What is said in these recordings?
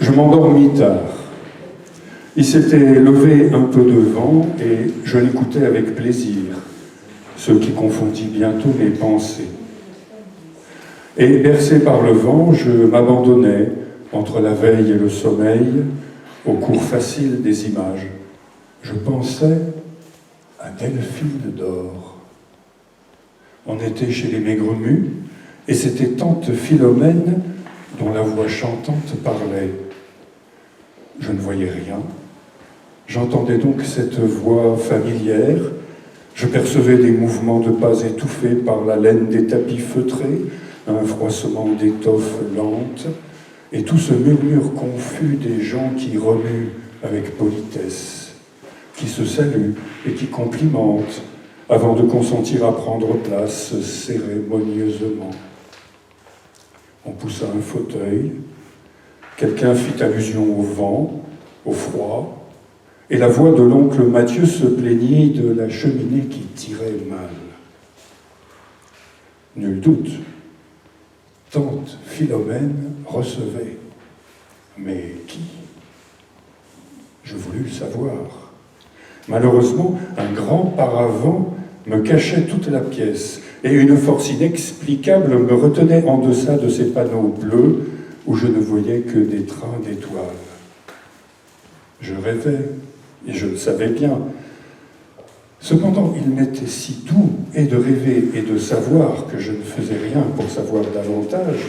Je m'endormis tard. Il s'était levé un peu de vent et je l'écoutais avec plaisir, ce qui confondit bientôt mes pensées. Et bercé par le vent, je m'abandonnais entre la veille et le sommeil au cours facile des images. Je pensais à Delphine d'Or. On était chez les Maigremus et c'était tante Philomène dont la voix chantante parlait. Je ne voyais rien. J'entendais donc cette voix familière. Je percevais des mouvements de pas étouffés par la laine des tapis feutrés, un froissement d'étoffes lentes, et tout ce murmure confus des gens qui remuent avec politesse, qui se saluent et qui complimentent avant de consentir à prendre place cérémonieusement. On poussa un fauteuil, quelqu'un fit allusion au vent, au froid, et la voix de l'oncle Mathieu se plaignit de la cheminée qui tirait mal. Nul doute, tante Philomène recevait. Mais qui? Je voulus le savoir. Malheureusement, un grand paravent me cachait toute la pièce, et une force inexplicable me retenait en deçà de ces panneaux bleus où je ne voyais que des trains d'étoiles. Je rêvais, et je le savais bien. Cependant, il m'était si doux et de rêver et de savoir que je ne faisais rien pour savoir davantage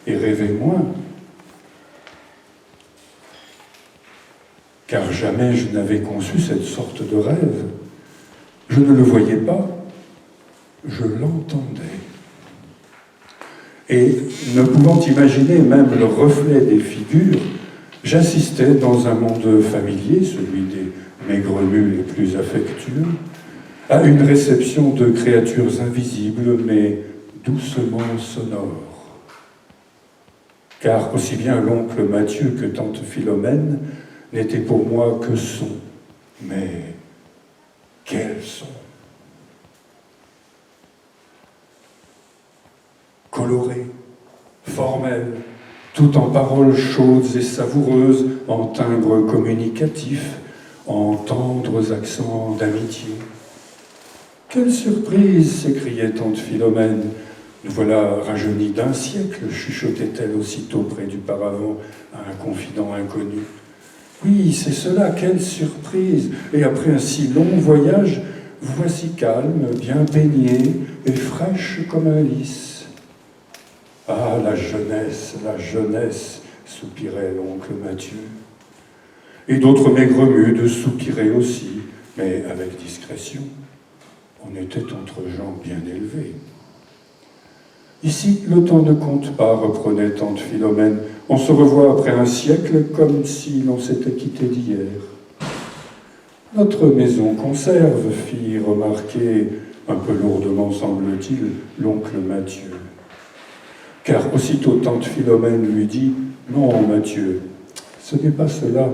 et rêver moins. Car jamais je n'avais conçu cette sorte de rêve. Je ne le voyais pas, je l'entendais. Et ne pouvant imaginer même le reflet des figures, j'assistais dans un monde familier, celui des Maigremus les plus affectueux, à une réception de créatures invisibles mais doucement sonores. Car aussi bien l'oncle Mathieu que tante Philomène n'étaient pour moi que sons. Mais quels sons! Colorés, formels, tout en paroles chaudes et savoureuses, en timbres communicatifs, en tendres accents d'amitié. Quelle surprise! S'écriait tante Philomène. Nous voilà rajeunis d'un siècle, chuchotait-elle aussitôt près du paravent à un confident inconnu. Oui, c'est cela, quelle surprise! Et après un si long voyage, vous voici calme, bien baignée et fraîche comme un lys. Ah, la jeunesse, soupirait l'oncle Mathieu. Et d'autres Maigremus de soupirer aussi, mais avec discrétion. On était entre gens bien élevés. Ici, le temps ne compte pas, reprenait tante Philomène. On se revoit après un siècle comme si l'on s'était quitté d'hier. Notre maison conserve, fit remarquer, un peu lourdement semble-t-il, l'oncle Mathieu. Car aussitôt tante Philomène lui dit « Non, Mathieu, ce n'est pas cela.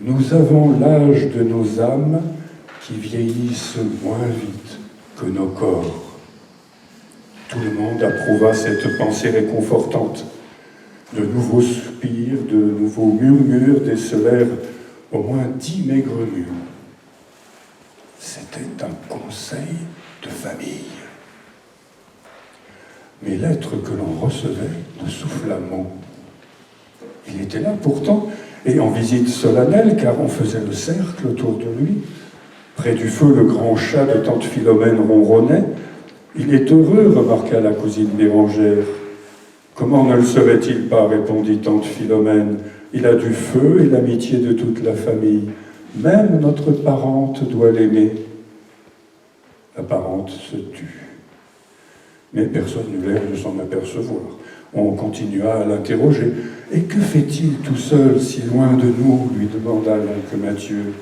Nous avons l'âge de nos âmes qui vieillissent moins vite que nos corps. » Tout le monde approuva cette pensée réconfortante. De nouveaux soupirs, de nouveaux murmures décelèrent au moins 10 Maigremus. C'était un conseil de famille. Mais l'être que l'on recevait ne souffla mot. Il était là pourtant, et en visite solennelle, car on faisait le cercle autour de lui. Près du feu, le grand chat de tante Philomène ronronnait. « Il est heureux, remarqua la cousine Bérangère. »« Comment ne le serait-il pas ?» répondit tante Philomène. « Il a du feu et l'amitié de toute la famille. Même notre parente doit l'aimer. » La parente se tut. Mais personne n'eut l'air de s'en apercevoir. On continua à l'interroger. « Et que fait-il tout seul, si loin de nous ?» lui demanda l'oncle Mathieu.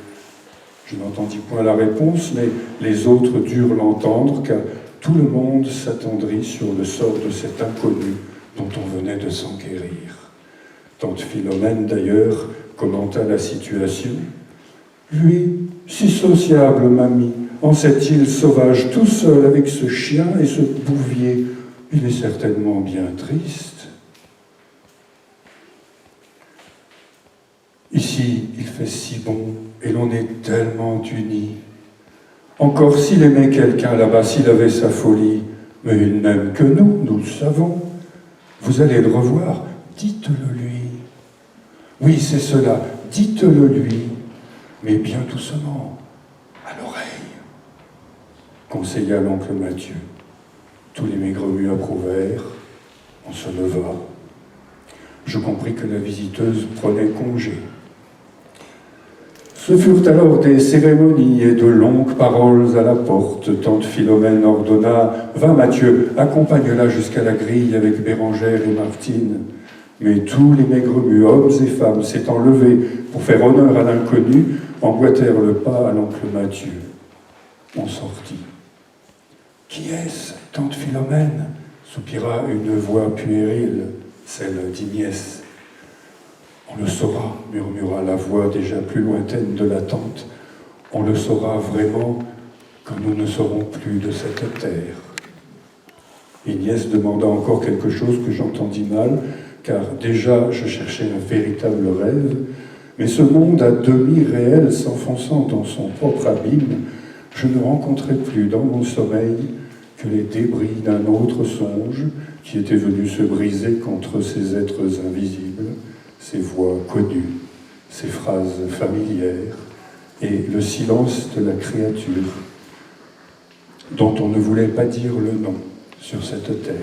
Je n'entendis point la réponse, mais les autres durent l'entendre, car tout le monde s'attendrit sur le sort de cet inconnu dont on venait de s'enquérir. Tante Philomène, d'ailleurs, commenta la situation. « Lui, si sociable, mamie, en cette île sauvage, tout seul avec ce chien et ce bouvier, il est certainement bien triste. » Ici, il fait si bon et l'on est tellement unis. Encore s'il aimait quelqu'un là-bas, s'il avait sa folie, mais il n'aime que nous le savons. Vous allez le revoir, dites-le lui. Oui, c'est cela, dites-le lui, mais bien doucement, à l'oreille, conseilla l'oncle Mathieu. Tous les maigremus approuvèrent, on se leva. Je compris que la visiteuse prenait congé. Ce furent alors des cérémonies et de longues paroles à la porte. Tante Philomène ordonna « Va Mathieu, accompagne-la jusqu'à la grille avec Bérangère et Martine. » Mais tous les maigremus, hommes et femmes, s'étant levés pour faire honneur à l'inconnu, emboîtèrent le pas à l'oncle Mathieu. On sortit. « Qui est-ce, tante Philomène ?» soupira une voix puérile, celle d'Ignès. « On le saura, » murmura la voix déjà plus lointaine de la tante. « On le saura vraiment quand nous ne serons plus de cette terre. » Ignès demanda encore quelque chose que j'entendis mal, car déjà je cherchais un véritable rêve, mais ce monde à demi réel s'enfonçant dans son propre abîme, je ne rencontrais plus dans mon sommeil que les débris d'un autre songe qui était venu se briser contre ces êtres invisibles, ces voix connues, ces phrases familières et le silence de la créature dont on ne voulait pas dire le nom sur cette terre.